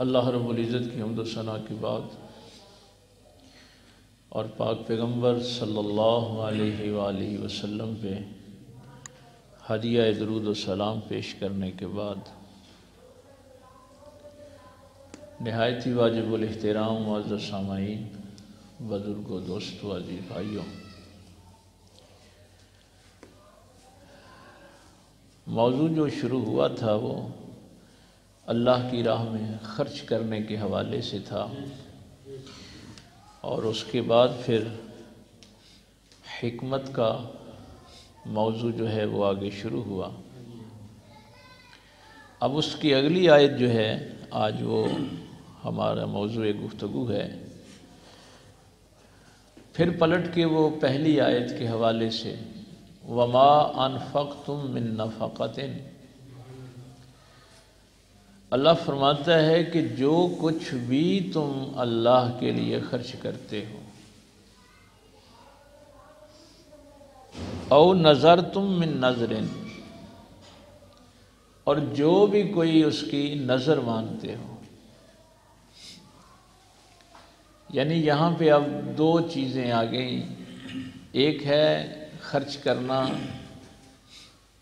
اللہ رب العزت کی حمد و ثنا کی بات اور پاک پیغمبر صلی اللہ علیہ وآلہ وسلم پہ ہدیہ درود و سلام پیش کرنے کے بعد نہایت ہی واجب الاحترام معزز سامعین، بزرگوں، دوستوں، عزیز بھائیوں، موضوع جو شروع ہوا تھا وہ اللہ کی راہ میں خرچ کرنے کے حوالے سے تھا، اور اس کے بعد پھر حکمت کا موضوع جو ہے وہ آگے شروع ہوا۔ اب اس کی اگلی آیت جو ہے آج وہ ہمارا موضوع گفتگو ہے، پھر پلٹ کے وہ پہلی آیت کے حوالے سے وَمَا أَنفَقْتُم مِّن نَفَقَةٍ، اللہ فرماتا ہے کہ جو کچھ بھی تم اللہ کے لیے خرچ کرتے ہو، او نظرتم من نظر، اور جو بھی کوئی اس کی نظر مانتے ہو، یعنی یہاں پہ اب دو چیزیں آ گئیں، ایک ہے خرچ کرنا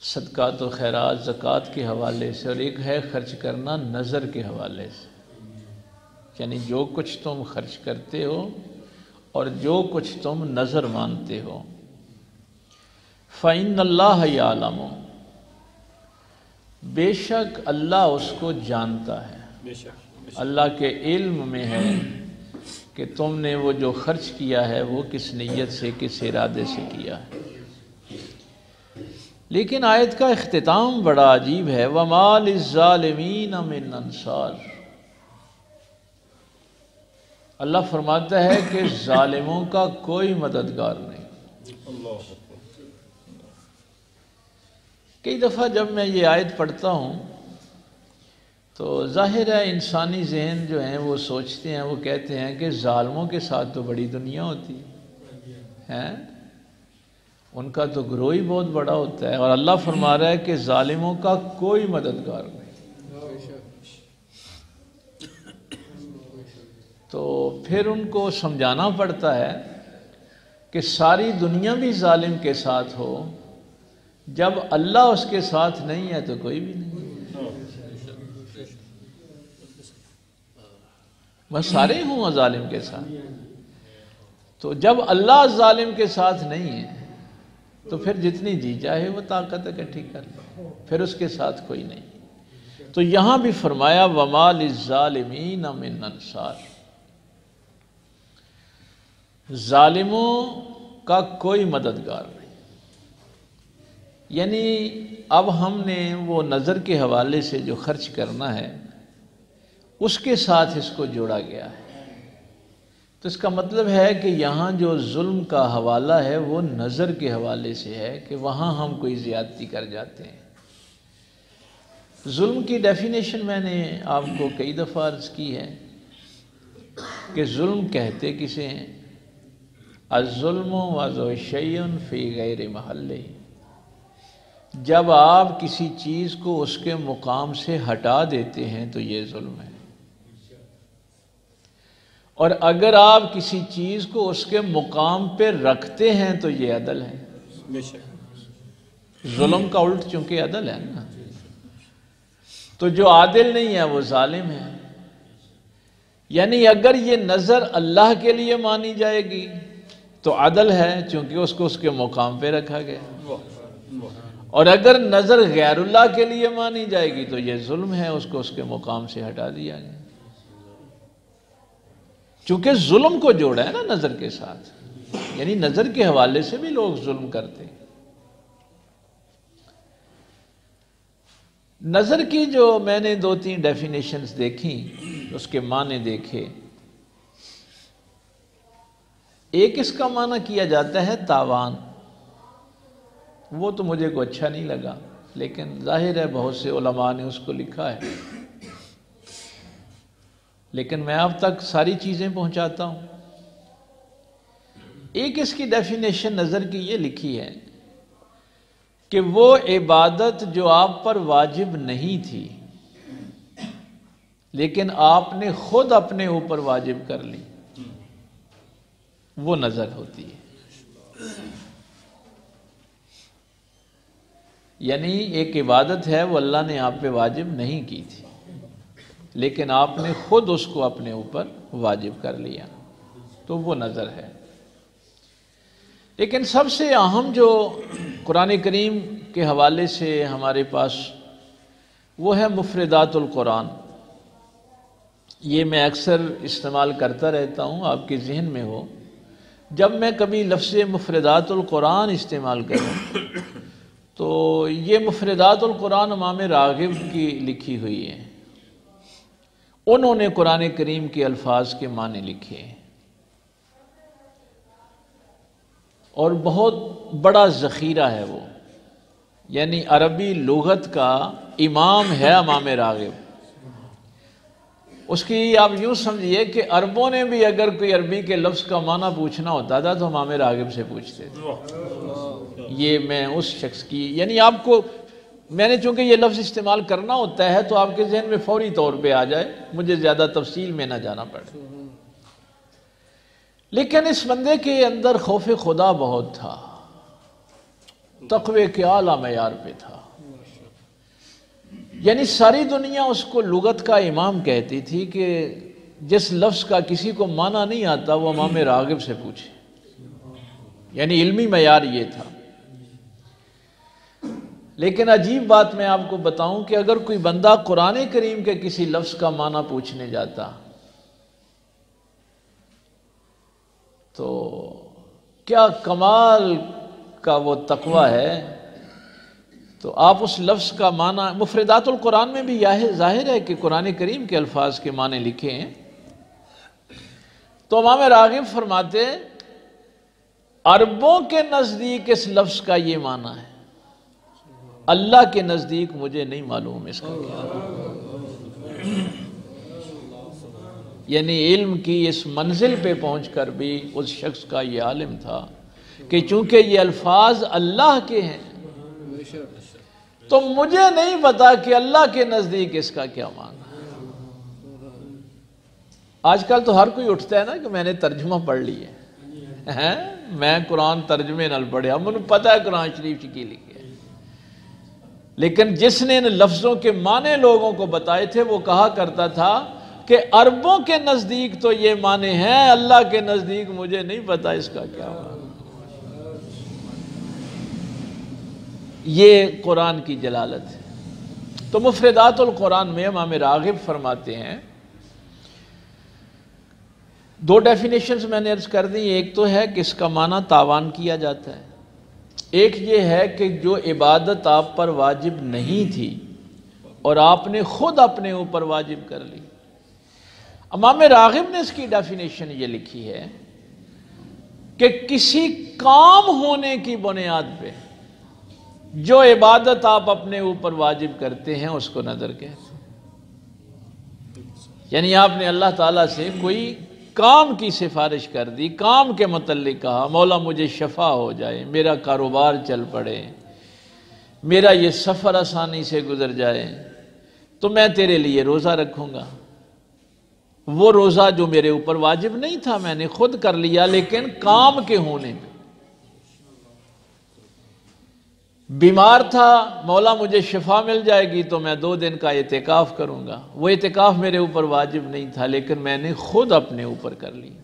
صدقات و خیرات زکوٰۃ کے حوالے سے، اور ایک ہے خرچ کرنا نظر کے حوالے سے، یعنی جو کچھ تم خرچ کرتے ہو اور جو کچھ تم نظر مانتے ہو۔ فَإِنَّ اللَّهَ يَعْلَمُ، بے شک اللہ اس کو جانتا ہے، اللہ کے علم میں ہے کہ تم نے وہ جو خرچ کیا ہے وہ کس نیت سے، کس ارادے سے کیا ہے۔ لیکن آیت کا اختتام بڑا عجیب ہے، وَمَا لِلظَّالِمِينَ مِنْ أَنصَارٍ، اللہ فرماتا ہے کہ ظالموں کا کوئی مددگار نہیں۔ کئی دفعہ جب میں یہ آیت پڑھتا ہوں تو ظاہر ہے انسانی ذہن جو ہیں وہ سوچتے ہیں، وہ کہتے ہیں کہ ظالموں کے ساتھ تو بڑی دنیا ہوتی ہے، ان کا تو گروہ ہی بہت بڑا ہوتا ہے، اور اللہ فرما رہا ہے کہ ظالموں کا کوئی مددگار نہیں۔ تو پھر ان کو سمجھانا پڑتا ہے کہ ساری دنیا بھی ظالم کے ساتھ ہو، جب اللہ اس کے ساتھ نہیں ہے تو کوئی بھی نہیں، بس سارے ہوں ظالم کے ساتھ۔ تو جب اللہ ظالم کے ساتھ نہیں ہے تو پھر جتنی جی چاہے وہ طاقت اکٹھی کر لے، پھر اس کے ساتھ کوئی نہیں۔ تو یہاں بھی فرمایا وَمَا لِلظَّالِمِينَ مِنْ أَنصَارٍ، ظالموں کا کوئی مددگار نہیں۔ یعنی اب ہم نے وہ نظر کے حوالے سے جو خرچ کرنا ہے اس کے ساتھ اس کو جوڑا گیا ہے، تو اس کا مطلب ہے کہ یہاں جو ظلم کا حوالہ ہے وہ نظر کے حوالے سے ہے کہ وہاں ہم کوئی زیادتی کر جاتے ہیں۔ ظلم کی ڈیفینیشن میں نے آپ کو کئی دفعہ عرض کی ہے کہ ظلم کہتے کسے ہیں؟ الظلم وضع شیء فی غیر محلہ، جب آپ کسی چیز کو اس کے مقام سے ہٹا دیتے ہیں تو یہ ظلم ہے، اور اگر آپ کسی چیز کو اس کے مقام پہ رکھتے ہیں تو یہ عدل ہے۔ ظلم کا الٹ چونکہ عدل ہے نا، تو جو عادل نہیں ہے وہ ظالم ہے۔ یعنی اگر یہ نظر اللہ کے لیے مانی جائے گی تو عدل ہے، چونکہ اس کو اس کے مقام پہ رکھا گیا، اور اگر نظر غیر اللہ کے لیے مانی جائے گی تو یہ ظلم ہے، اس کو اس کے مقام سے ہٹا دیا گیا، چونکہ ظلم کو جوڑا ہے نا نظر کے ساتھ، یعنی نظر کے حوالے سے بھی لوگ ظلم کرتے ہیں۔ نظر کی جو میں نے دو تین ڈیفینیشنز دیکھیں، اس کے معنی دیکھے، ایک اس کا معنی کیا جاتا ہے تاوان، وہ تو مجھے کو اچھا نہیں لگا، لیکن ظاہر ہے بہت سے علماء نے اس کو لکھا ہے، لیکن میں اب تک ساری چیزیں پہنچاتا ہوں۔ ایک اس کی ڈیفینیشن نظر کی یہ لکھی ہے کہ وہ عبادت جو آپ پر واجب نہیں تھی لیکن آپ نے خود اپنے اوپر واجب کر لی، وہ نظر ہوتی ہے۔ یعنی ایک عبادت ہے وہ اللہ نے آپ پہ واجب نہیں کی تھی، لیکن آپ نے خود اس کو اپنے اوپر واجب کر لیا، تو وہ نظر ہے۔ لیکن سب سے اہم جو قرآن کریم کے حوالے سے ہمارے پاس وہ ہے مفردات القرآن۔ یہ میں اکثر استعمال کرتا رہتا ہوں، آپ کے ذہن میں ہو، جب میں کبھی لفظ مفردات القرآن استعمال کروں تو یہ مفردات القرآن امام راغب کی لکھی ہوئی ہے، انہوں نے قرآن کریم کے الفاظ کے معنی لکھے ہیں، اور بہت بڑا ذخیرہ ہے وہ، یعنی عربی لغت کا امام ہے امام راغب۔ اس کی آپ یوں سمجھیے کہ عربوں نے بھی اگر کوئی عربی کے لفظ کا معنی پوچھنا ہوتا تھا تو امام راغب سے پوچھتے تھے۔ یہ میں اس شخص کی، یعنی آپ کو میں نے چونکہ یہ لفظ استعمال کرنا ہوتا ہے تو آپ کے ذہن میں فوری طور پہ آ جائے، مجھے زیادہ تفصیل میں نہ جانا پڑے۔ لیکن اس بندے کے اندر خوف خدا بہت تھا، تقوی کے اعلیٰ معیار پہ تھا، یعنی ساری دنیا اس کو لغت کا امام کہتی تھی کہ جس لفظ کا کسی کو معنی نہیں آتا وہ امام راغب سے پوچھے، یعنی علمی معیار یہ تھا۔ لیکن عجیب بات میں آپ کو بتاؤں کہ اگر کوئی بندہ قرآن کریم کے کسی لفظ کا معنی پوچھنے جاتا تو کیا کمال کا وہ تقوی ہے، تو آپ اس لفظ کا معنی مفردات القرآن میں بھی ظاہر ہے کہ قرآن کریم کے الفاظ کے معنی لکھے ہیں، تو امام راغب فرماتے عربوں کے نزدیک اس لفظ کا یہ معنی ہے، اللہ کے نزدیک مجھے نہیں معلوم اس کا کیا۔ یعنی علم کی اس منزل پہ پہنچ کر بھی اس شخص کا یہ عالم تھا کہ چونکہ یہ الفاظ اللہ کے ہیں تو مجھے نہیں پتا کہ اللہ کے نزدیک اس کا کیا معنی ہے۔ آج کل تو ہر کوئی اٹھتا ہے نا کہ میں نے ترجمہ پڑھ لی ہے، میں قرآن ترجمے نال پڑھیا، مجھے پتا ہے قرآن شریف کی لکھے، لیکن جس نے ان لفظوں کے معنی لوگوں کو بتائے تھے وہ کہا کرتا تھا کہ عربوں کے نزدیک تو یہ معنی ہیں، اللہ کے نزدیک مجھے نہیں پتا اس کا کیا معنی۔ یہ قرآن کی جلالت ہے۔ تو مفردات القرآن میں امام راغب فرماتے ہیں، دو ڈیفینیشنز میں نے عرض کر دی، ایک تو ہے کہ اس کا معنی تاوان کیا جاتا ہے، ایک یہ ہے کہ جو عبادت آپ پر واجب نہیں تھی اور آپ نے خود اپنے اوپر واجب کر لی۔ امام راغب نے اس کی ڈیفینیشن یہ لکھی ہے کہ کسی کام ہونے کی بنیاد پہ جو عبادت آپ اپنے اوپر واجب کرتے ہیں اس کو نذر کہتے ہیں۔ یعنی آپ نے اللہ تعالیٰ سے کوئی کام کی سفارش کر دی، کام کے متعلق کہا مولا مجھے شفا ہو جائے، میرا کاروبار چل پڑے، میرا یہ سفر آسانی سے گزر جائے، تو میں تیرے لیے روزہ رکھوں گا۔ وہ روزہ جو میرے اوپر واجب نہیں تھا میں نے خود کر لیا، لیکن کام کے ہونے پہ بیمار تھا، مولا مجھے شفا مل جائے گی تو میں 2 دن کا اعتکاف کروں گا، وہ اعتکاف میرے اوپر واجب نہیں تھا لیکن میں نے خود اپنے اوپر کر لیا۔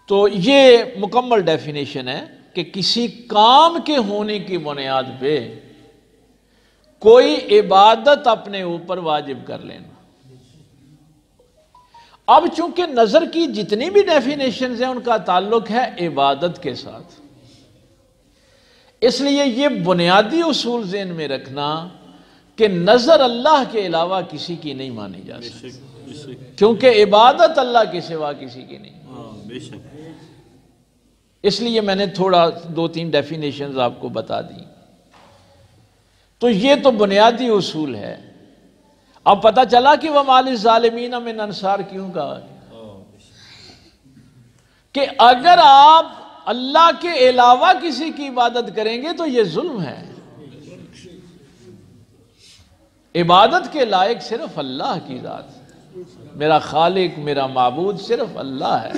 تو یہ مکمل ڈیفینیشن ہے کہ کسی کام کے ہونے کی بنیاد پہ کوئی عبادت اپنے اوپر واجب کر لینا۔ اب چونکہ نظر کی جتنی بھی ڈیفینیشنز ہیں ان کا تعلق ہے عبادت کے ساتھ، اس لیے یہ بنیادی اصول ذہن میں رکھنا کہ نظر اللہ کے علاوہ کسی کی نہیں مانی جا سکتی، کیونکہ عبادت اللہ کے سوا کسی کی نہیں۔ اس لیے میں نے تھوڑا 2-3 ڈیفینیشنز آپ کو بتا دی۔ تو یہ تو بنیادی اصول ہے۔ اب پتہ چلا کہ وَمَا لِلظَّالِمِينَ مِنْ أَنصَارٍ کیوں کہا کہ اگر آپ اللہ کے علاوہ کسی کی عبادت کریں گے تو یہ ظلم ہے۔ عبادت کے لائق صرف اللہ کی ذات ہے، میرا خالق میرا معبود صرف اللہ ہے۔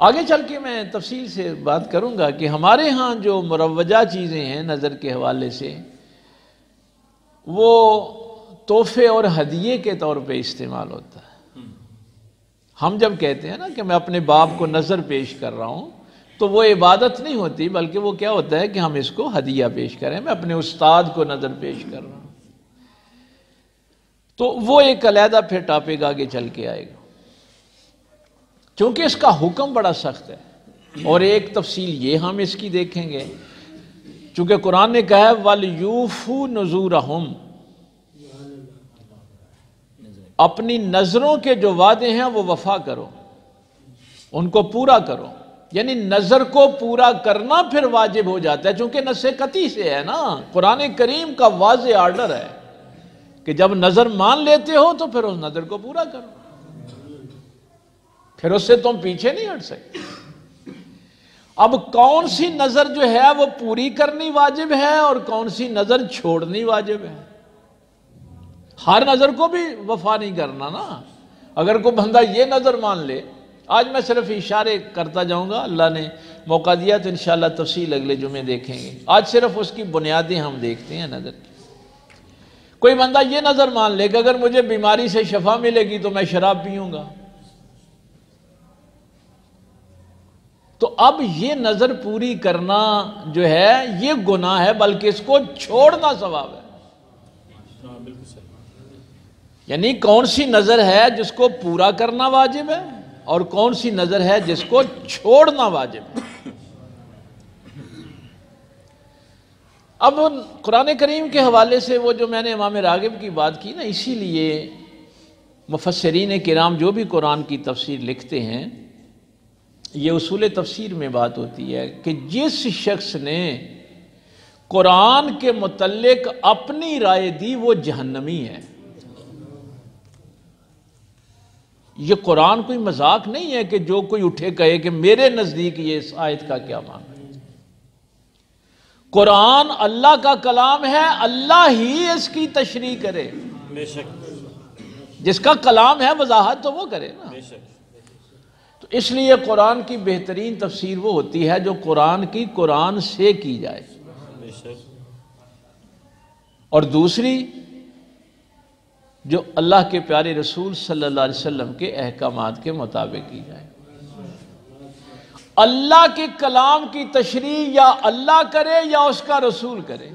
آگے چل کے میں تفصیل سے بات کروں گا کہ ہمارے ہاں جو مروجہ چیزیں ہیں نظر کے حوالے سے، وہ تحفے اور ہدیے کے طور پہ استعمال ہوتا ہے۔ ہم جب کہتے ہیں نا کہ میں اپنے باپ کو نظر پیش کر رہا ہوں، تو وہ عبادت نہیں ہوتی، بلکہ وہ کیا ہوتا ہے کہ ہم اس کو ہدیہ پیش کریں، میں اپنے استاد کو نظر پیش کر رہا ہوں۔ تو وہ ایک علیحدہ پھر ٹاپک آگے چل کے آئے گا، چونکہ اس کا حکم بڑا سخت ہے، اور ایک تفصیل یہ ہم اس کی دیکھیں گے، چونکہ قرآن نے کہا ہے وَلْيُوفُوا نُذُورَهُمْ، اپنی نظروں کے جو وعدے ہیں وہ وفا کرو، ان کو پورا کرو، یعنی نظر کو پورا کرنا پھر واجب ہو جاتا ہے، چونکہ نص قطعی سے ہے نا، قرآن کریم کا واضح آرڈر ہے کہ جب نظر مان لیتے ہو تو پھر اس نظر کو پورا کرو، پھر اس سے تم پیچھے نہیں ہٹ سکتے۔ اب کون سی نظر جو ہے وہ پوری کرنی واجب ہے اور کون سی نظر چھوڑنی واجب ہے؟ ہر نظر کو بھی وفا نہیں کرنا نا۔ اگر کوئی بندہ یہ نظر مان لے، آج میں صرف اشارے کرتا جاؤں گا، اللہ نے موقع دیا تو انشاءاللہ تفصیل اگلے جمعے دیکھیں گے، آج صرف اس کی بنیادیں ہم دیکھتے ہیں نظر کی۔ کوئی بندہ یہ نظر مان لے کہ اگر مجھے بیماری سے شفا ملے گی تو میں شراب پیوں گا، تو اب یہ نظر پوری کرنا جو ہے یہ گناہ ہے، بلکہ اس کو چھوڑنا ثواب ہے۔ یعنی کون سی نظر ہے جس کو پورا کرنا واجب ہے اور کون سی نظر ہے جس کو چھوڑنا واجب ہے۔ اب قرآن کریم کے حوالے سے وہ جو میں نے امام راغب کی بات کی نا، اسی لیے مفسرین کرام جو بھی قرآن کی تفسیر لکھتے ہیں، یہ اصول تفسیر میں بات ہوتی ہے کہ جس شخص نے قرآن کے متعلق اپنی رائے دی وہ جہنمی ہے۔ یہ قرآن کوئی مذاق نہیں ہے کہ جو کوئی اٹھے کہے کہ میرے نزدیک یہ اس آیت کا کیا معنی ہے۔ قرآن اللہ کا کلام ہے، اللہ ہی اس کی تشریح کرے، بے شک، جس کا کلام ہے وضاحت تو وہ کرے نا۔ بے شک، تو اس لیے قرآن کی بہترین تفسیر وہ ہوتی ہے جو قرآن کی قرآن سے کی جائے، بے شک، اور دوسری جو اللہ کے پیارے رسول صلی اللہ علیہ وسلم کے احکامات کے مطابق کی جائے۔ اللہ کے کلام کی تشریح یا اللہ کرے یا اس کا رسول کرے،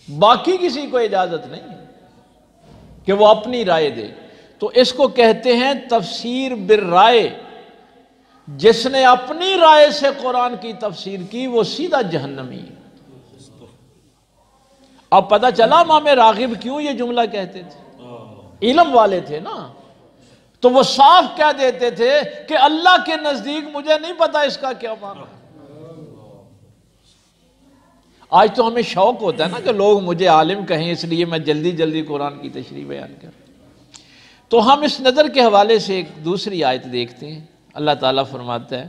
باقی کسی کو اجازت نہیں ہے کہ وہ اپنی رائے دے۔ تو اس کو کہتے ہیں تفسیر بالرائے۔ جس نے اپنی رائے سے قرآن کی تفسیر کی وہ سیدھا جہنمی ہے۔ اب پتہ چلا امام راغب کیوں یہ جملہ کہتے تھے، علم والے تھے نا، تو وہ صاف کہہ دیتے تھے کہ اللہ کے نزدیک مجھے نہیں پتا اس کا کیا معنی ہے۔ آج تو ہمیں شوق ہوتا ہے نا کہ لوگ مجھے عالم کہیں، اس لیے میں جلدی جلدی قرآن کی تشریح بیان کروں۔ تو ہم اس نظر کے حوالے سے ایک دوسری آیت دیکھتے ہیں۔ اللہ تعالیٰ فرماتا ہے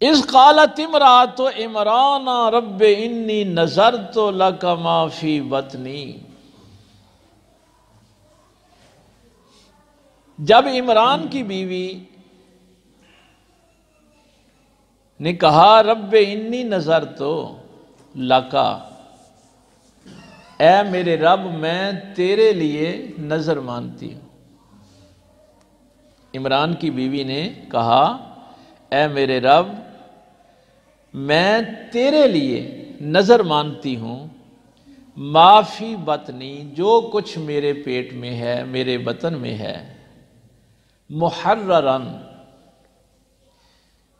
اِذْ قَالَتِ امْرَأَتُ عِمْرَانَ رَبِّ إِنِّي نَذَرْتُ لَكَ مَا فِي بَطْنِي۔ جب عمران کی بیوی نے کہا رب انی نذرت لک، اے میرے رب میں تیرے لیے نظر مانتی ہوں۔ عمران کی بیوی نے کہا اے میرے رب میں تیرے لیے نظر مانتی ہوں، ما فی بطنی جو کچھ میرے پیٹ میں ہے، میرے بطن میں ہے، محررن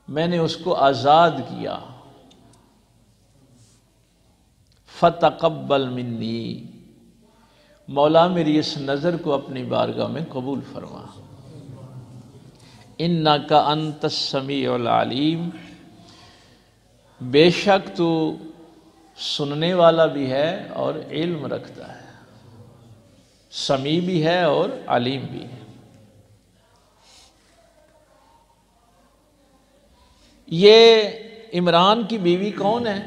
میں نے اس کو آزاد کیا، فتقبل منی مولا میری اس نظر کو اپنی بارگاہ میں قبول فرما، انک انت السمیع العلیم، بے شک تو سننے والا بھی ہے اور علم رکھتا ہے، سمیع بھی ہے اور علیم بھی ہے۔ یہ عمران کی بیوی کون ہے؟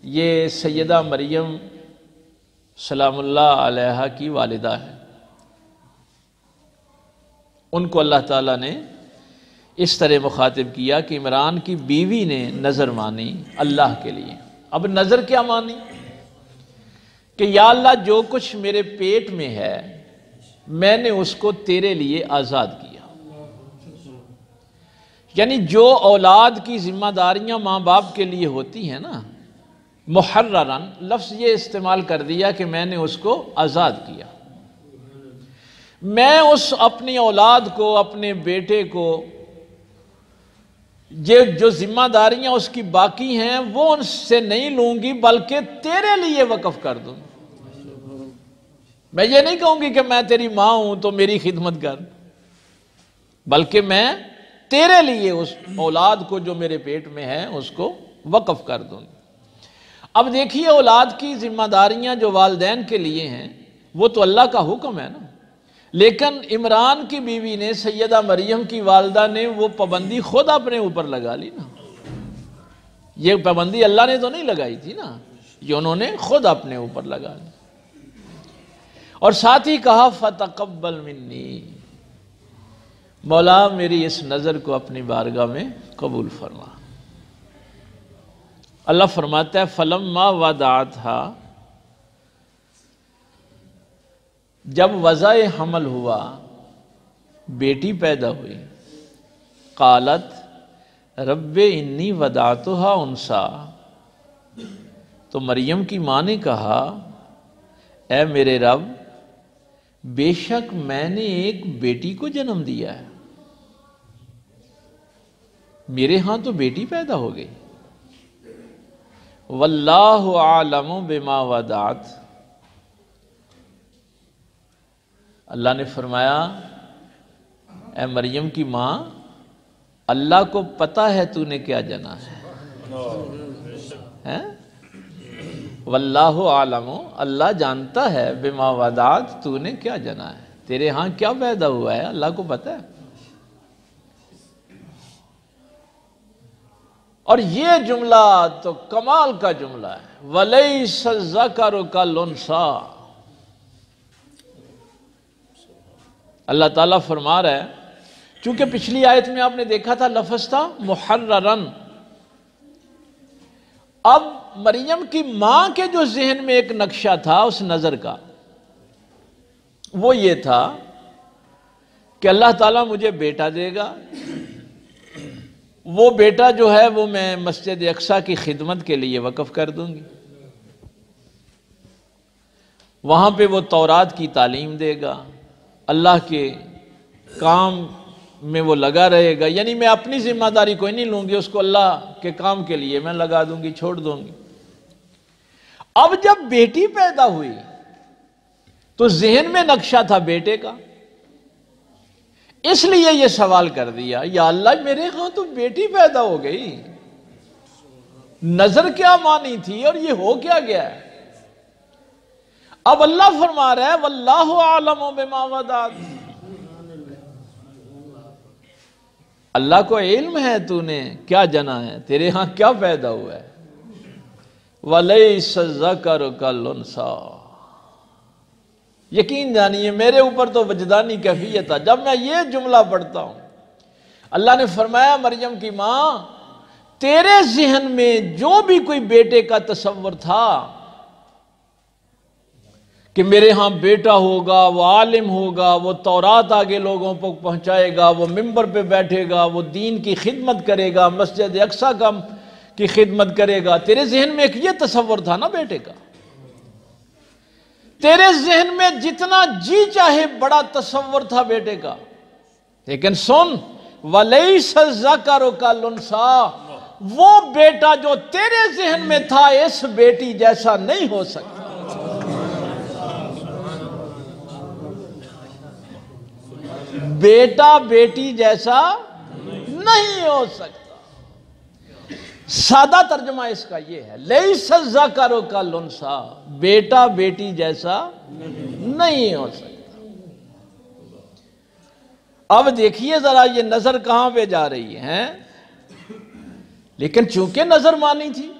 یہ سیدہ مریم سلام اللہ علیہا کی والدہ ہے. ان کو اللہ تعالیٰ نے اس طرح مخاطب کیا کہ عمران کی بیوی نے نظر مانی اللہ کے لیے. اب نظر کیا مانی؟ کہ یا اللہ جو کچھ میرے پیٹ میں ہے میں نے اس کو تیرے لیے آزاد کیا. یعنی جو اولاد کی ذمہ داریاں ماں باپ کے لیے ہوتی ہیں نا، محررن لفظ یہ استعمال کر دیا کہ میں نے اس کو آزاد کیا. میں اس اپنی اولاد کو، اپنے بیٹے کو جو ذمہ داریاں اس کی باقی ہیں وہ ان سے نہیں لوں گی، بلکہ تیرے لیے وقف کر دوں. میں یہ نہیں کہوں گی کہ میں تیری ماں ہوں تو میری خدمت کر، بلکہ میں تیرے لیے اس اولاد کو جو میرے پیٹ میں ہے اس کو وقف کر دوں. اب دیکھیے اولاد کی ذمہ داریاں جو والدین کے لیے ہیں وہ تو اللہ کا حکم ہے نا، لیکن عمران کی بیوی نے، سیدہ مریم کی والدہ نے وہ پابندی خود اپنے اوپر لگا لی نا. یہ پابندی اللہ نے تو نہیں لگائی تھی نا، یہ انہوں نے خود اپنے اوپر لگا لی. اور ساتھ ہی کہا فَتَقَبَّلْ مِنِّي، مولا میری اس نظر کو اپنی بارگاہ میں قبول فرما. اللہ فرماتا ہے فَلَمَّا وَضَعَتْهَا، جب وضع حمل ہوا، بیٹی پیدا ہوئی، قالت رب انی وضعتها انثى، تو مریم کی ماں نے کہا اے میرے رب بے شک میں نے ایک بیٹی کو جنم دیا ہے، میرے ہاں تو بیٹی پیدا ہو گئی. واللہ اعلم بما وضعت، اللہ نے فرمایا اے مریم کی ماں اللہ کو پتہ ہے تو نے کیا جنا ہے. واللہ عالم، اللہ جانتا ہے بما وضعت، تو نے کیا جنا ہے، تیرے ہاں کیا پیدا ہوا ہے اللہ کو پتہ ہے. اور یہ جملہ تو کمال کا جملہ ہے، وَلَيْسَ الذَّكَرُ كَالْأُنثَىٰ. اللہ تعالیٰ فرما رہا ہے، چونکہ پچھلی آیت میں آپ نے دیکھا تھا لفظ تھا محررن، اب مریم کی ماں کے جو ذہن میں ایک نقشہ تھا اس نظر کا، وہ یہ تھا کہ اللہ تعالیٰ مجھے بیٹا دے گا، وہ بیٹا جو ہے وہ میں مسجد اقصیٰ کی خدمت کے لیے وقف کر دوں گی، وہاں پہ وہ تورات کی تعلیم دے گا، اللہ کے کام میں وہ لگا رہے گا. یعنی میں اپنی ذمہ داری کوئی نہیں لوں گی، اس کو اللہ کے کام کے لیے میں لگا دوں گی، چھوڑ دوں گی. اب جب بیٹی پیدا ہوئی تو ذہن میں نقشہ تھا بیٹے کا، اس لیے یہ سوال کر دیا یا اللہ میرے ہاں تو بیٹی پیدا ہو گئی، نظر کیا مانی تھی اور یہ ہو کیا گیا ہے. اب اللہ فرما رہا ہے واللہ اعلم بما وضعت، اللہ کو علم ہے تو نے کیا جنا ہے، تیرے ہاں کیا پیدا ہوا ہے. وَلَيْسَ الذَّكَرُ كَالْأُنثَىٰ، یقین جانیے میرے اوپر تو وجدانی کیفیت تھا جب میں یہ جملہ پڑھتا ہوں. اللہ نے فرمایا مریم کی ماں تیرے ذہن میں جو بھی کوئی بیٹے کا تصور تھا کہ میرے ہاں بیٹا ہوگا، وہ عالم ہوگا، وہ تورات آگے لوگوں کو پہنچائے گا، وہ ممبر پہ بیٹھے گا، وہ دین کی خدمت کرے گا، مسجد اقصیٰ کی خدمت کرے گا، تیرے ذہن میں ایک یہ تصور تھا نا بیٹے کا. تیرے ذہن میں جتنا جی چاہے بڑا تصور تھا بیٹے کا، لیکن سن وَلَيْسَ الذَّكَرُ كَالْأُنثَىٰ، وہ بیٹا جو تیرے ذہن میں تھا اس بیٹی جیسا نہیں ہو سکتا. بیٹا بیٹی جیسا نہیں ہو سکتا. سادہ ترجمہ اس کا یہ ہے لیس الذکر کالانثیٰ، بیٹا بیٹی جیسا نہیں ہو سکتا. اب دیکھیے ذرا یہ نظر کہاں پہ جا رہی ہے، لیکن چونکہ نظر مانی تھی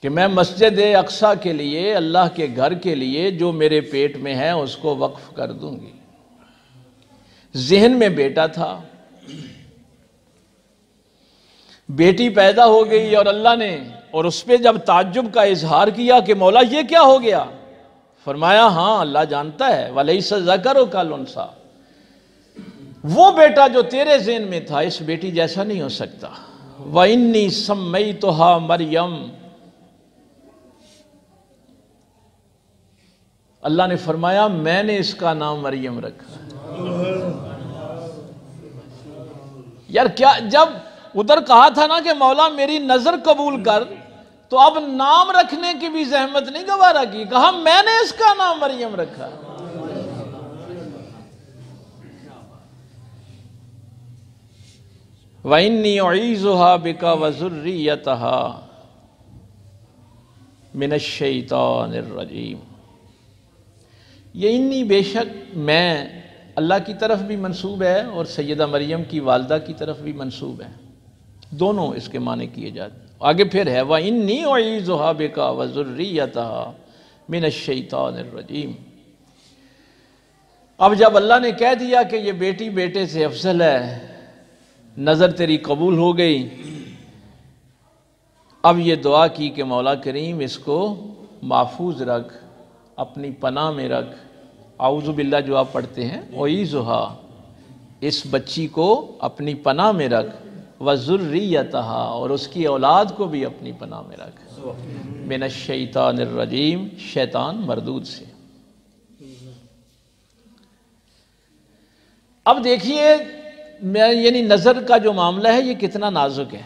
کہ میں مسجد اقصیٰ کے لیے، اللہ کے گھر کے لیے جو میرے پیٹ میں ہے اس کو وقف کر دوں گی۔ ذہن میں بیٹا تھا، بیٹی پیدا ہو گئی، اور اللہ نے اور اس پہ جب تعجب کا اظہار کیا کہ مولا یہ کیا ہو گیا، فرمایا ہاں اللہ جانتا ہے، وَلَيْسَ الذَّكَرُ كَالْأُنثَىٰ، وہ بیٹا جو تیرے ذہن میں تھا اس بیٹی جیسا نہیں ہو سکتا۔ وَإِنِّي سَمَّيْتُهَا مَرْيَمَ، اللہ نے فرمایا میں نے اس کا نام مریم رکھا۔ یار کیا، جب ادھر کہا تھا نا کہ مولا میری نظر قبول کر، تو اب نام رکھنے کی بھی زحمت نہیں گوارا کی، کہا میں نے اس کا نام مریم رکھا۔ وَإِنِّي أُعِيذُهَا بِكَ وَذُرِّيَّتَهَا مِنَ الشَّيْطَانِ الرَّجِيمِ، یہ انی بے شک میں اللہ کی طرف بھی منسوب ہے اور سیدہ مریم کی والدہ کی طرف بھی منسوب ہے، دونوں اس کے معنی کیے جاتے ہیں۔ آگے پھر ہے وَإِنِّي أُعِيذُهَا بِكَ وَذُرِّيَّتَهَا مِنَ الشَّيْطَانِ الرَّجِيمِ۔ اب جب اللہ نے کہہ دیا کہ یہ بیٹی بیٹے سے افضل ہے، نظر تیری قبول ہو گئی، اب یہ دعا کی کہ مولا کریم اس کو محفوظ رکھ، اپنی پناہ میں رکھ۔ اعوذ باللہ جو آپ پڑھتے ہیں، اعیذھا، اس بچی کو اپنی پناہ میں رکھ، وذریتھا، اور اس کی اولاد کو بھی اپنی پناہ میں رکھ، من الشیطان الرجیم، شیطان مردود سے۔ اب دیکھیے یعنی نظر کا جو معاملہ ہے یہ کتنا نازک ہے۔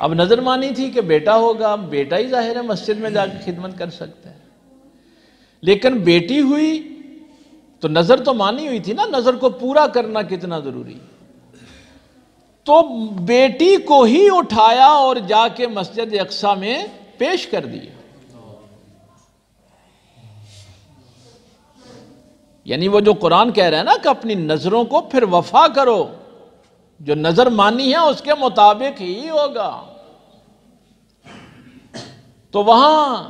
اب نظر مانی تھی کہ بیٹا ہوگا، بیٹا ہی ظاہر ہے مسجد میں جا کے خدمت کر سکتا ہے، لیکن بیٹی ہوئی تو نظر تو مانی ہوئی تھی نا، نظر کو پورا کرنا کتنا ضروری، تو بیٹی کو ہی اٹھایا اور جا کے مسجد اقصیٰ میں پیش کر دیا۔ یعنی وہ جو قرآن کہہ رہا ہے نا کہ اپنی نظروں کو پھر وفا کرو، جو نظر مانی ہے اس کے مطابق ہی ہوگا۔ تو وہاں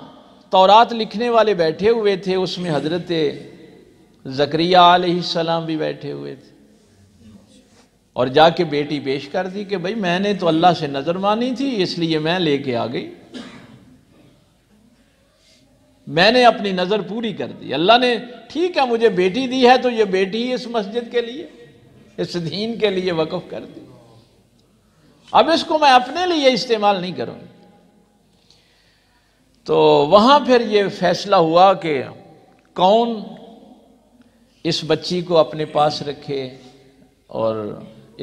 تورات لکھنے والے بیٹھے ہوئے تھے، اس میں حضرت زکریا علیہ السلام بھی بیٹھے ہوئے تھے، اور جا کے بیٹی پیش کر دی کہ بھئی میں نے تو اللہ سے نظر مانی تھی اس لیے میں لے کے آ گئی، میں نے اپنی نظر پوری کر دی، اللہ نے ٹھیک ہے مجھے بیٹی دی ہے تو یہ بیٹی اس مسجد کے لیے، اس دین کے لیے وقف کر دی، اب اس کو میں اپنے لیے استعمال نہیں کروں گی۔ تو وہاں پھر یہ فیصلہ ہوا کہ کون اس بچی کو اپنے پاس رکھے اور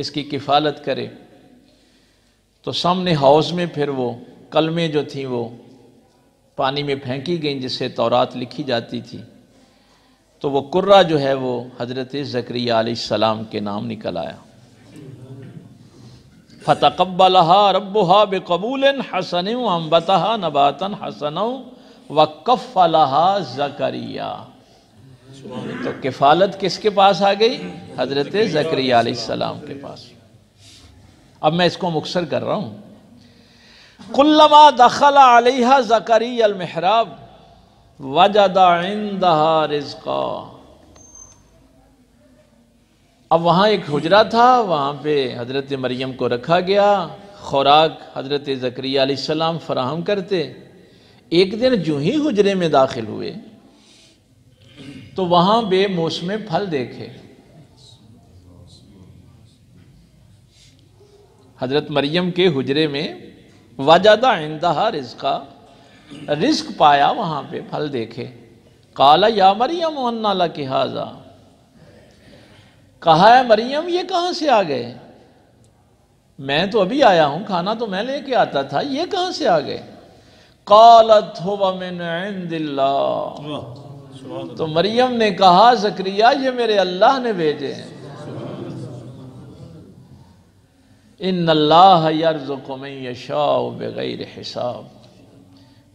اس کی کفالت کرے۔ تو سامنے حوض میں پھر وہ کلمیں جو تھیں وہ پانی میں پھینکی گئیں جس سے تورات لکھی جاتی تھی، تو وہ قرہ جو ہے وہ حضرت زکریا علیہ السلام کے نام نکل آیا۔ فَتَقَبَّلَهَا رَبُّهَا بِقَبُولٍ حَسَنٍ وَأَنبَتَهَا نَبَاتًا حَسَنًا وَكَفَّلَهَا زَكَرِيَّا۔ تو کفالت کس کے پاس آ گئی؟ حضرت زکریا علیہ السلام کے پاس۔ اب میں اس کو مختصر کر رہا ہوں۔ کلما دخل علیہا زکریا المحراب وجد عندہا رزقا۔ اب وہاں ایک حجرہ تھا، وہاں پہ حضرت مریم کو رکھا گیا، خوراک حضرت زکریا علیہ السلام فراہم کرتے۔ ایک دن جو ہی حجرے میں داخل ہوئے تو وہاں بے موسم پھل دیکھے۔ حضرت مریم کے حجرے میں وجد عندہا رزقا، رزق پایا، وہاں پہ پھل دیکھے۔ قال یا مریم انا لک ھذا، کہا ہے مریم یہ کہاں سے آ گئے؟ میں تو ابھی آیا ہوں، کھانا تو میں لے کے آتا تھا، یہ کہاں سے آ گئے؟ قالت ھو من عند اللہ، تو مریم نے کہا زکریا یہ میرے اللہ نے بھیجے ہیں۔ ان اللہ یرزق من یشاء بغیر حساب،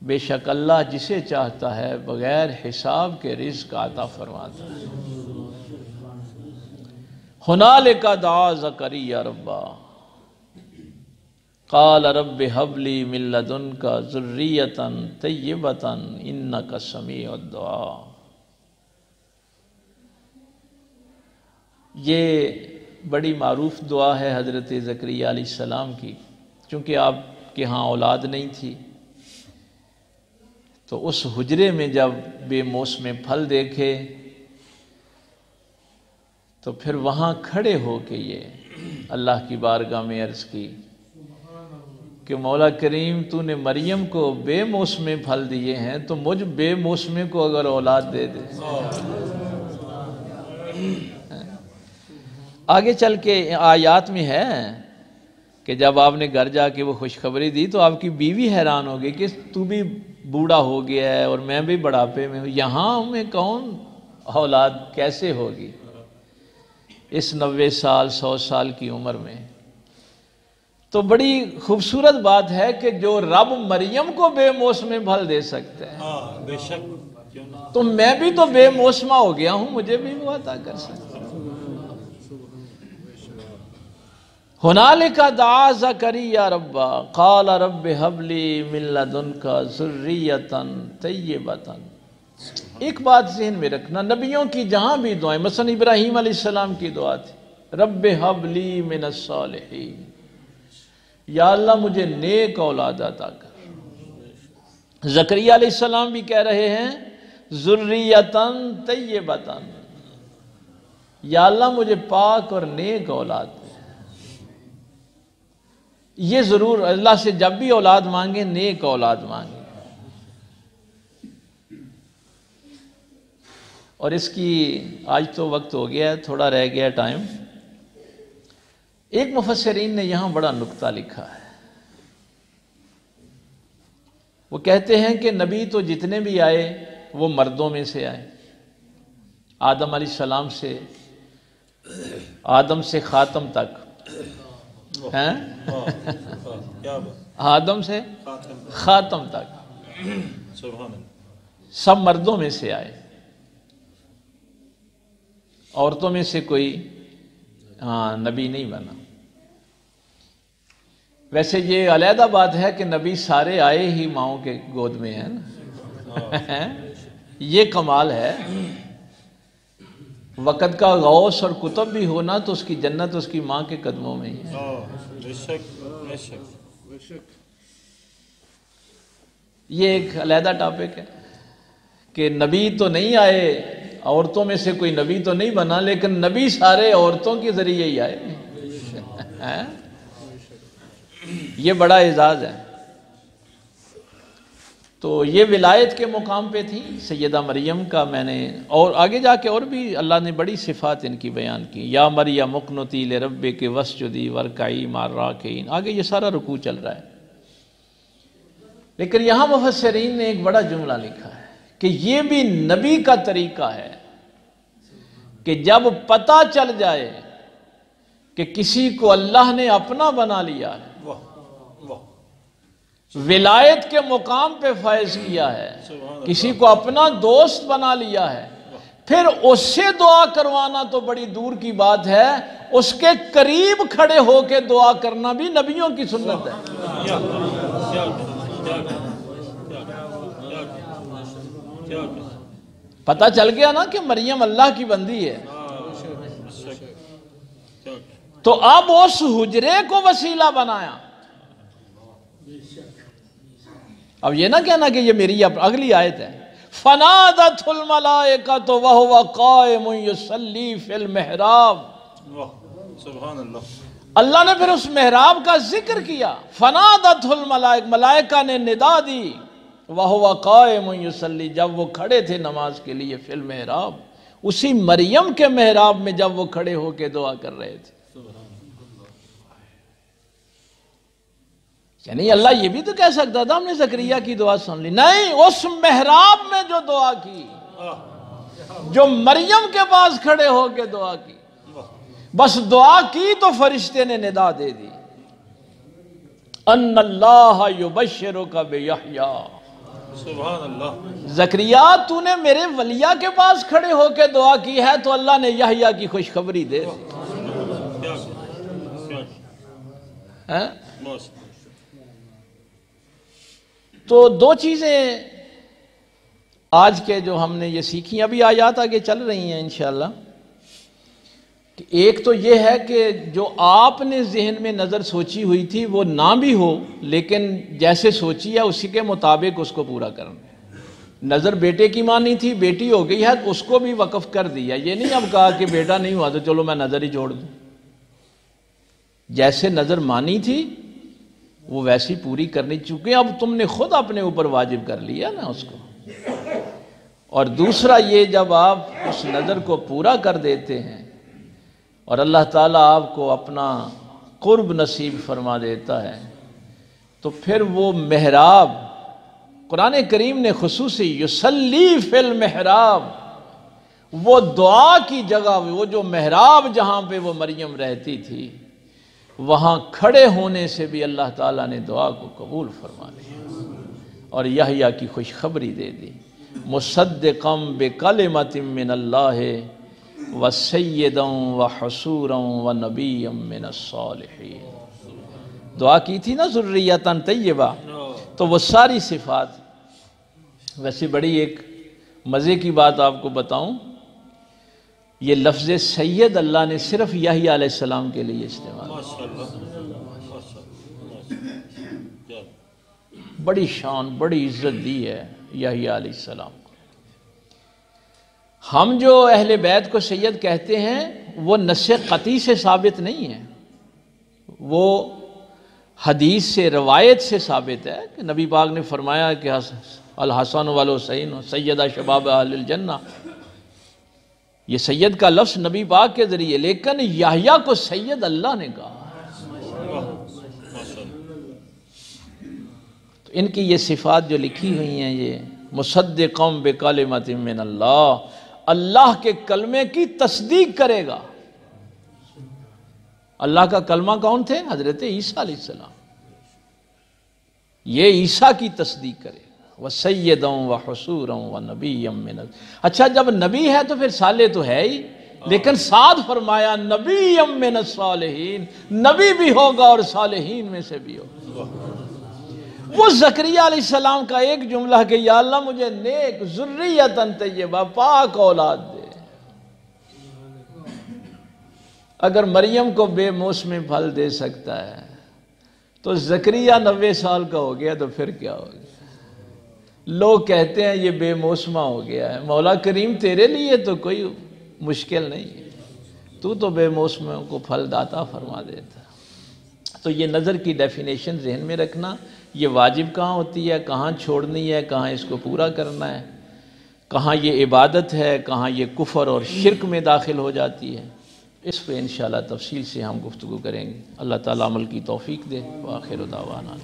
بے شک اللہ جسے چاہتا ہے بغیر حساب کے رزق عطا فرماتا ہے۔ ہنالک دعا زکریا ربا قال رب هب لي من لدنك ذرية طیبة انك سمیع الدعاء۔ یہ بڑی معروف دعا ہے حضرت زکریا علیہ السلام کی، چونکہ آپ کے ہاں اولاد نہیں تھی تو اس حجرے میں جب بے موسم پھل دیکھے تو پھر وہاں کھڑے ہو کے یہ اللہ کی بارگاہ میں عرض کی کہ مولا کریم تو نے مریم کو بے موسم پھل دیے ہیں تو مجھ بے موسم کو اگر اولاد دے دے۔ آگے چل کے آیات میں ہے کہ جب آپ نے گھر جا کے وہ خوشخبری دی تو آپ کی بیوی حیران ہو گئی کہ تو بھی بوڑھا ہو گیا ہے اور میں بھی بڑھاپے میں ہوں، یہاں ہمیں کون اولاد کیسے ہوگی اس 90 سال 100 سال کی عمر میں؟ تو بڑی خوبصورت بات ہے کہ جو رب مریم کو بے موسم پھل دے سکتے ہیں بے شک، تو میں بھی تو بے موسمہ ہو گیا ہوں، مجھے بھی وہ عطا کر سکتے۔ ہنالک دعا زکریا ربا قال رب هب لي من لدنك ذریۃ طیبۃ۔ ایک بات ذہن میں رکھنا، نبیوں کی جہاں بھی دعائیں، مثلا ابراہیم علیہ السلام کی دعا تھی رب هب لي من الصالحین، یا اللہ مجھے نیک اولاد عطا کر۔ زکریا علیہ السلام بھی کہہ رہے ہیں ذریۃ طیبۃ، یا اللہ مجھے پاک اور نیک اولاد دے۔ یہ ضرور اللہ سے جب بھی اولاد مانگیں نیک اولاد مانگیں۔ اور اس کی آج تو وقت ہو گیا ہے، تھوڑا رہ گیا ٹائم۔ ایک مفسرین نے یہاں بڑا نکتہ لکھا ہے، وہ کہتے ہیں کہ نبی تو جتنے بھی آئے وہ مردوں میں سے آئے، آدم علیہ السلام سے، آدم سے خاتم تک ہیں، آدم سے خاتم تک سب مردوں میں سے آئے، عورتوں میں سے کوئی نبی نہیں بنا۔ ویسے یہ علیحدہ بات ہے کہ نبی سارے آئے ہی ماؤں کے گود میں ہیں نا، یہ کمال ہے۔ وقت کا غوث اور کتب بھی ہونا تو اس کی جنت اس کی ماں کے قدموں میں ہی ہے۔ یہ ایک علیحدہ ٹاپک ہے کہ نبی تو نہیں آئے، عورتوں میں سے کوئی نبی تو نہیں بنا، لیکن نبی سارے عورتوں کے ذریعے ہی آئے۔ یہ بڑا اعزاز ہے۔ تو یہ ولایت کے مقام پہ تھی سیدہ مریم کا، میں نے اور آگے جا کے اور بھی اللہ نے بڑی صفات ان کی بیان کی۔ یا مریم اقنتی لربک واسجدی وارکعی مع الراکعین، آگے یہ سارا رکوع چل رہا ہے۔ لیکن یہاں مفسرین نے ایک بڑا جملہ لکھا ہے کہ یہ بھی نبی کا طریقہ ہے کہ جب پتہ چل جائے کہ کسی کو اللہ نے اپنا بنا لیا ہے، ولایت کے مقام پہ فائز کیا ہے، کسی کو اپنا دوست بنا لیا ہے، پھر اس سے دعا کروانا تو بڑی دور کی بات ہے، اس کے قریب کھڑے ہو کے دعا کرنا بھی نبیوں کی سنت ہے۔ پتہ چل گیا نا کہ مریم اللہ کی بندی ہے، تو اب اس حجرے کو وسیلہ بنایا۔ اب یہ نہ کہنا کہ یہ میری اگلی آیت ہے، فنادت الملائکۃ وہو قائم یصلی فی المحراب۔ سبحان اللہ۔ اللہ نے پھر اس محراب کا ذکر کیا، فنادت الملائکہ، ملائکہ نے ندا دی، وہو قائم یصلی، جب وہ کھڑے تھے نماز کے لیے، فی المحراب، اسی مریم کے محراب میں جب وہ کھڑے ہو کے دعا کر رہے تھے۔ یعنی اللہ یہ بھی تو کہہ سکتا تھا ہم نے زکریا کی دعا سن لی، نہیں، اس محراب میں جو دعا کی، جو مریم کے پاس کھڑے ہو کے دعا کی، بس دعا کی تو فرشتے نے ندا دے دی، ان اللہ یبشرک بیحییٰ۔ سبحان اللہ۔ زکریا تو نے میرے ولیہ کے پاس کھڑے ہو کے دعا کی ہے تو اللہ نے یحییٰ کی خوشخبری دے دی۔ تو دو چیزیں آج کے جو ہم نے یہ سیکھی، ابھی آیات آگے چل رہی ہیں انشاءاللہ، کہ ایک تو یہ ہے کہ جو آپ نے ذہن میں نظر سوچی ہوئی تھی وہ نہ بھی ہو، لیکن جیسے سوچی ہے اسی کے مطابق اس کو پورا کرنا۔ نظر بیٹے کی مانی تھی، بیٹی ہو گئی ہے، اس کو بھی وقف کر دیا، یہ نہیں اب کہا کہ بیٹا نہیں ہوا تو چلو میں نظر ہی چھوڑ دوں۔ جیسے نظر مانی تھی وہ ویسی پوری کرنی، چونکہ اب تم نے خود اپنے اوپر واجب کر لیا نا اس کو۔ اور دوسرا یہ، جب آپ اس نظر کو پورا کر دیتے ہیں اور اللہ تعالیٰ آپ کو اپنا قرب نصیب فرما دیتا ہے، تو پھر وہ محراب، قرآن کریم نے خصوصی یصلی فی المحراب، وہ دعا کی جگہ، وہ جو محراب جہاں پہ وہ مریم رہتی تھی، وہاں کھڑے ہونے سے بھی اللہ تعالیٰ نے دعا کو قبول فرما لیا اور یحییٰ کی خوشخبری دے دی، مصدقا بکلمۃ من اللہ وسیدا وحصورا ونبیا من الصالحین۔ دعا کی تھی نا ذریۃ طیبہ، تو وہ ساری صفات۔ ویسے بڑی ایک مزے کی بات آپ کو بتاؤں، یہ لفظ سید اللہ نے صرف یحییٰ علیہ السلام کے لیے استعمال کیا، بڑی شان بڑی عزت دی ہے یحییٰ علیہ السلام کو۔ ہم جو اہل بیت کو سید کہتے ہیں وہ نص قطعی سے ثابت نہیں ہے، وہ حدیث سے، روایت سے ثابت ہے کہ نبی پاک نے فرمایا کہ الحسن والحسین سیدہ شباب اہل الجنہ۔ یہ سید کا لفظ نبی پاک کے ذریعے، لیکن یحییٰ کو سید اللہ نے کہا۔ تو ان کی یہ صفات جو لکھی ہوئی ہیں، یہ مصدقا بکلمۃ من اللہ، اللہ کے کلمے کی تصدیق کرے گا۔ اللہ کا کلمہ کون تھے؟ حضرت عیسیٰ علیہ السلام۔ یہ عیسیٰ کی تصدیق کرے گا، وَسَيِّدًا وَحُصُورًا وَنَبِيًّا مِّنَ۔ اچھا جب نبی ہے تو پھر صالح تو ہے ہی، لیکن ساتھ فرمایا نبیًّا مِّنَ الصالحین، نبی بھی ہوگا اور صالحین میں سے بھی ہوگا۔ وہ زکریہ علیہ السلام کا ایک جملہ کہ یا اللہ مجھے نیک ذریۃ طیبہ، پاک اولاد دے۔ اگر مریم کو بے موسم پھل دے سکتا ہے تو زکریہ 90 سال کا ہو گیا تو پھر کیا ہو گیا؟ لوگ کہتے ہیں یہ بے موسمہ ہو گیا ہے، مولا کریم تیرے لیے تو کوئی مشکل نہیں ہے، تو بے موسموں کو پھل داتا فرما دیتا۔ تو یہ نظر کی ڈیفینیشن ذہن میں رکھنا، یہ واجب کہاں ہوتی ہے، کہاں چھوڑنی ہے، کہاں اس کو پورا کرنا ہے، کہاں یہ عبادت ہے، کہاں یہ کفر اور شرک میں داخل ہو جاتی ہے۔ اس پہ انشاءاللہ تفصیل سے ہم گفتگو کریں گے۔ اللہ تعالیٰ عمل کی توفیق دے۔ وآخر دعوانا